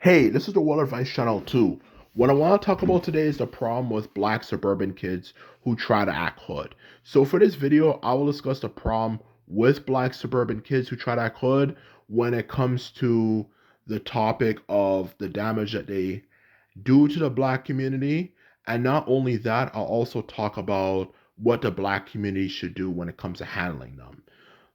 Hey, this is the World Advice Channel too. What I want to talk about today is the problem with black suburban kids who try to act hood. So for this video, I will discuss the problem with black suburban kids who try to act hood when it comes to the topic of the damage that they do to the black community. And not only that, I'll also talk about what the black community should do when it comes to handling them.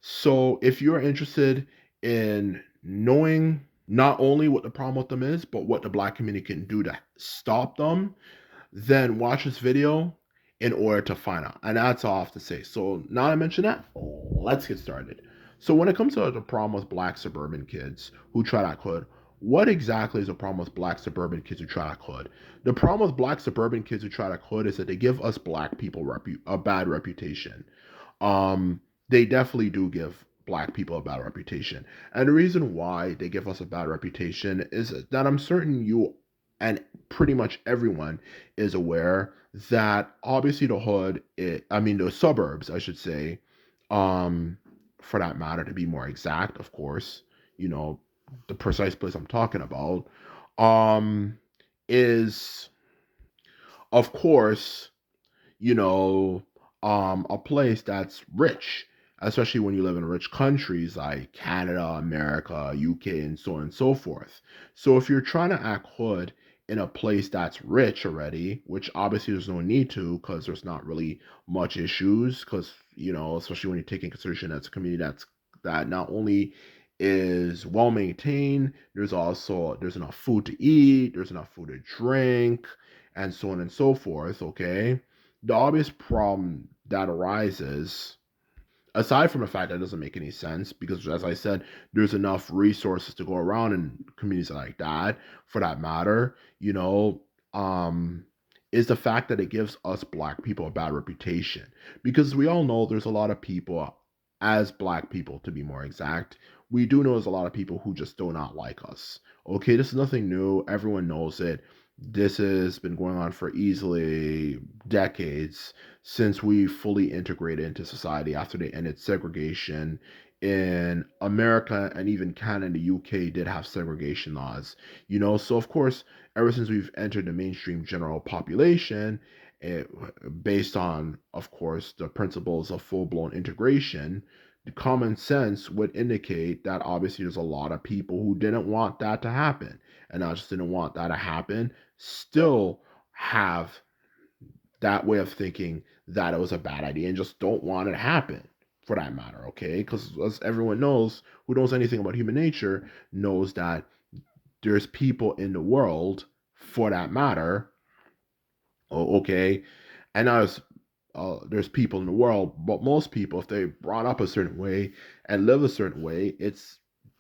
So if you're interested in knowing not only what the problem with them is, but what the black community can do to stop them, then watch this video in order to find out. And that's all I have to say. So now I mention that, let's get started. So when it comes to the problem with black suburban kids who try to hood, what exactly is the problem with black suburban kids who try to hood? The problem with black suburban kids who try to hood is that they give us black people a bad reputation. Um, they definitely do give black people a bad reputation. And the reason why they give us a bad reputation is that I'm certain you and pretty much everyone is aware that obviously the hood, the suburbs, I should say, um, for that matter, to be more exact, of course, you know, the precise place I'm talking about, um, is, of course, you know, a place that's rich, especially when you live in rich countries like Canada, America, UK, and so on and so forth. So if you're trying to act hood in a place that's rich already, which obviously there's no need to because there's not really much issues, because especially when you take in consideration that's a community that not only is well maintained, there's enough food to eat, there's enough food to drink, and so on and so forth. Okay, the obvious problem that arises, aside from the fact that it doesn't make any sense, because as I said, there's enough resources to go around in communities like that, for that matter, um, is the fact that it gives us black people a bad reputation. Because we all know there's a lot of people, as black people to be more exact, we do know there's a lot of people who just do not like us. Okay, this is nothing new. Everyone knows it. This has been going on for easily decades since we fully integrated into society after they ended segregation in America, and even Canada and the UK did have segregation laws. So of course, ever since we've entered the mainstream general population, it, based on, of course, the principles of full-blown integration, the common sense would indicate that obviously there's a lot of people who didn't want that to happen, and not just didn't want that to happen, still have that way of thinking that it was a bad idea and just don't want it to happen, for that matter. Okay, because as everyone knows, who knows anything about human nature knows that there's people in the world, for that matter. Okay, and now there's people in the world, but most people, if they brought up a certain way and live a certain way, it's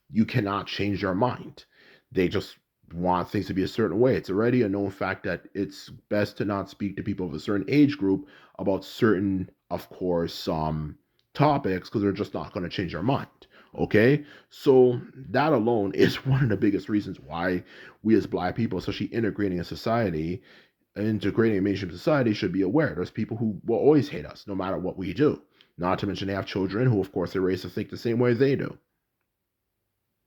you cannot change their mind. They just want things to be a certain way. It's already a known fact that it's best to not speak to people of a certain age group about certain, of course, topics, because they're just not going to change their mind. Okay, so that alone is one of the biggest reasons why we as black people, especially integrating a society, integrating a mainstream society, should be aware. There's people who will always hate us no matter what we do. Not to mention they have children who, of course, they're raised to think the same way they do.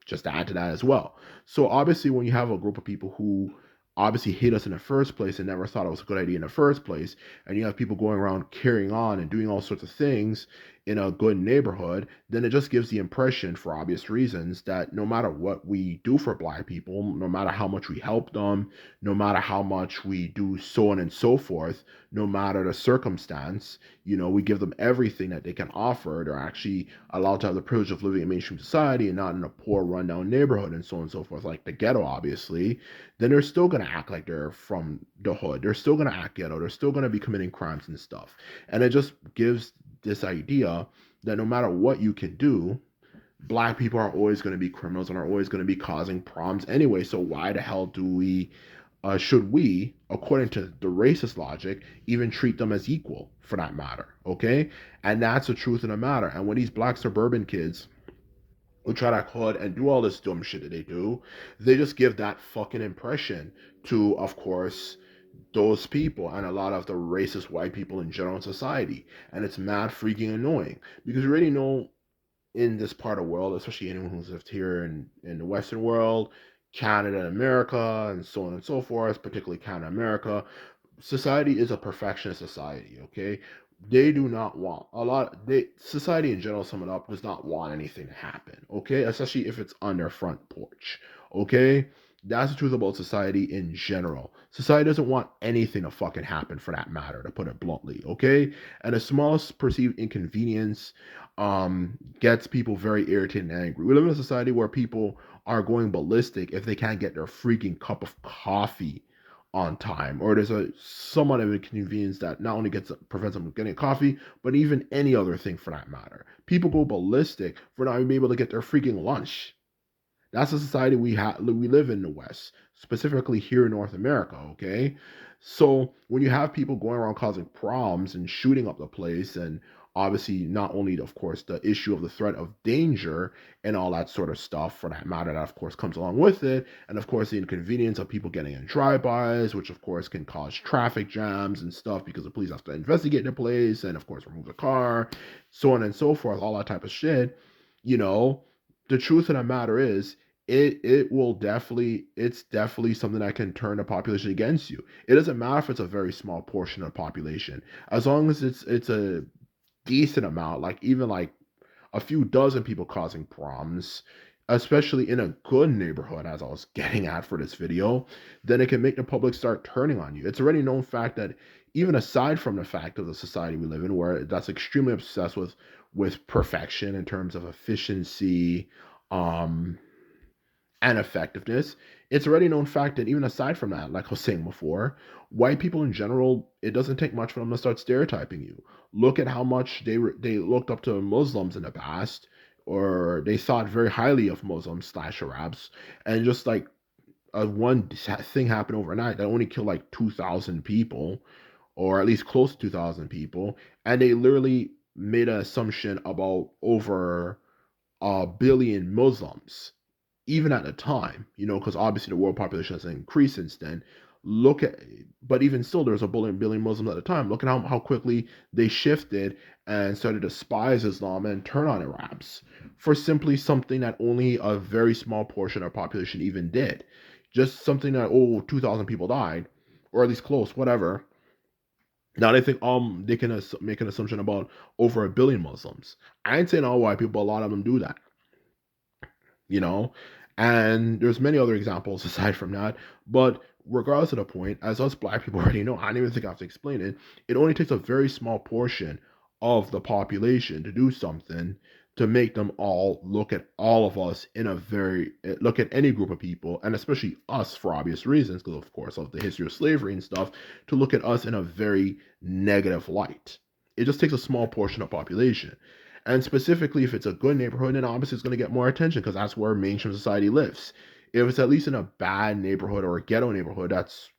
Just to add to that as well. So obviously, when you have a group of people who obviously hate us in the first place and never thought it was a good idea in the first place, and you have people going around carrying on and doing all sorts of things in a good neighborhood, then it just gives the impression, for obvious reasons, that no matter what we do for black people, no matter how much we help them, no matter how much we do so on and so forth, no matter the circumstance, we give them everything that they can offer. They're actually allowed to have the privilege of living in mainstream society and not in a poor, rundown neighborhood and so on and so forth, like the ghetto, obviously. Then they're still going to act like they're from the hood. They're still going to act ghetto. They're still going to be committing crimes and stuff. And it just gives this idea that no matter what you can do, black people are always going to be criminals and are always going to be causing problems anyway. So why the hell should we, according to the racist logic, even treat them as equal, for that matter? Okay, and that's the truth of the matter. And when these black suburban kids who try to hood and do all this dumb shit that they do, they just give that fucking impression to, of course, those people and a lot of the racist white people in general in society. And it's mad freaking annoying because you already know, in this part of the world, especially anyone who's lived here in the Western world, Canada and America and so on and so forth, particularly Canada and America, society is a perfectionist society, okay? They do not want a lot they society in general, sum it up, does not want anything to happen, okay? Especially if it's on their front porch. Okay? That's the truth about society in general. Society doesn't want anything to fucking happen, for that matter, to put it bluntly, okay? And the smallest perceived inconvenience gets people very irritated and angry. We live in a society where people are going ballistic if they can't get their freaking cup of coffee on time, or there's a somewhat of an inconvenience that not only prevents them from getting coffee, but even any other thing for that matter. People go ballistic for not being able to get their freaking lunch. That's the society we live in the West, specifically here in North America, okay? So when you have people going around causing problems and shooting up the place, and obviously not only, of course, the issue of the threat of danger and all that sort of stuff, for that matter, that of course comes along with it, and of course the inconvenience of people getting in drive-bys, which of course can cause traffic jams and stuff because the police have to investigate the place and of course remove the car, so on and so forth, all that type of shit, you know, the truth of the matter is it's definitely something that can turn the population against you. It doesn't matter if it's a very small portion of the population, as long as it's a decent amount, like even like a few dozen people causing problems, especially in a good neighborhood, as I was getting at for this video, then it can make the public start turning on you. It's already known fact that, even aside from the fact of the society we live in, where that's extremely obsessed with perfection in terms of efficiency, um, and effectiveness, it's already known fact that even aside from that, like I was saying before, white people in general, it doesn't take much for them to start stereotyping you. Look at how much they looked up to Muslims in the past, or they thought very highly of Muslims slash Arabs, and just like one thing happened overnight that only killed like 2,000 people, or at least close to 2,000 people, and they literally made an assumption about over a billion Muslims, even at the time, because obviously the world population has increased since then. Look at, but even still, there's a billion Muslims at the time. Look at how quickly they shifted and started to despise Islam and turn on Arabs for simply something that only a very small portion of the population even did. Just something that, 2,000 people died, or at least close, whatever. Now they think they can make an assumption about over a billion Muslims. I ain't saying all white people, but a lot of them do that, you know and there's many other examples aside from that. But regardless of the point, as us black people already know, I don't even think I have to explain it, it only takes a very small portion of the population to do something to make them all look at all of us in a very look at any group of people, and especially us, for obvious reasons, because of course of the history of slavery and stuff, to look at us in a very negative light. It just takes a small portion of the population. And specifically, if it's a good neighborhood, then obviously it's going to get more attention because that's where mainstream society lives. If it's at least in a bad neighborhood or a ghetto neighborhood, that's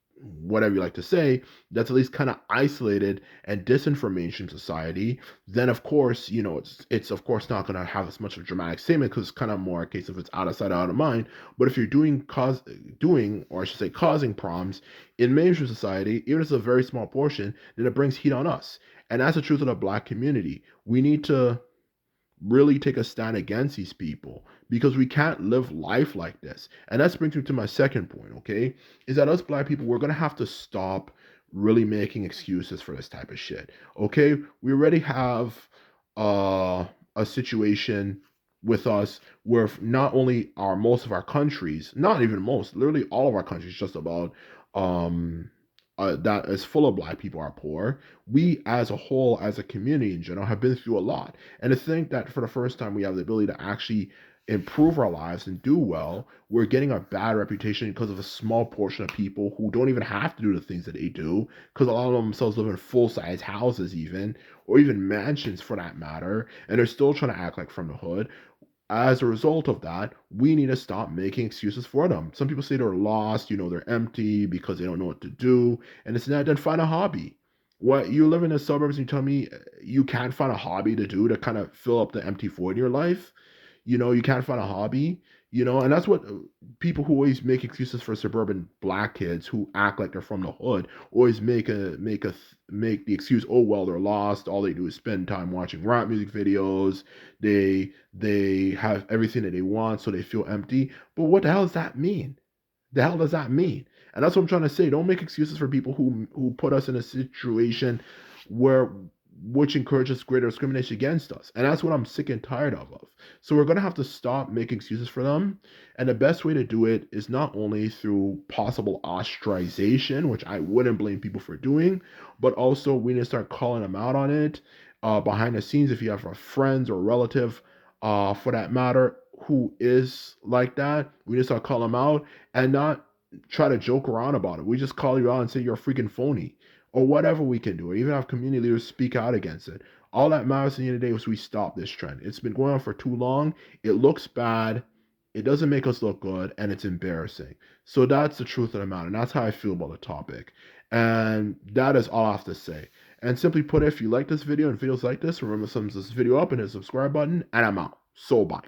whatever you like to say, that's at least kind of isolated and distant from mainstream society, then of course, it's of course not going to have as much of a dramatic statement because it's kind of more a case of it's out of sight, out of mind. But if you're doing, or I should say, causing problems in mainstream society, even if it's a very small portion, then it brings heat on us. And that's the truth of the black community. We need to really take a stand against these people because we can't live life like this. And that brings me to my second point, okay? Is that us black people, we're going to have to stop really making excuses for this type of shit, okay? We already have a situation with us where not only are most of our countries, not even most, literally all of our countries, just about, um, that is full of black people are poor. We as a whole, as a community in general, have been through a lot. And to think that for the first time we have the ability to actually improve our lives and do well, we're getting a bad reputation because of a small portion of people who don't even have to do the things that they do, because a lot of themselves live in full-size houses even, or even mansions for that matter, and they're still trying to act like from the hood. As a result of that, we need to stop making excuses for them. Some people say they're lost, they're empty because they don't know what to do, and it's not. Then find a hobby. What, you live in the suburbs and you tell me you can't find a hobby to do to kind of fill up the empty void in your life? You can't find a hobby, and that's what people who always make excuses for suburban black kids who act like they're from the hood always make the excuse, oh well, they're lost, all they do is spend time watching rap music videos, they have everything that they want, so they feel empty. But what the hell does that mean? The hell does that mean? And that's what I'm trying to say. Don't make excuses for people who put us in a situation where which encourages greater discrimination against us. And that's what I'm sick and tired of. So we're gonna have to stop making excuses for them. And the best way to do it is not only through possible ostracization, which I wouldn't blame people for doing, but also we need to start calling them out on it behind the scenes. If you have a friend or relative, for that matter, who is like that, we just start calling them out and not try to joke around about it. We just call you out and say you're a freaking phony or whatever we can do, or even have community leaders speak out against it. All that matters at the end of the day is we stop this trend. It's been going on for too long. It looks bad. It doesn't make us look good, and it's embarrassing. So that's the truth of the matter. And that's how I feel about the topic. And that is all I have to say. And simply put, if you like this video and videos like this, remember to thumbs this video up and hit the subscribe button. And I'm out. So bye.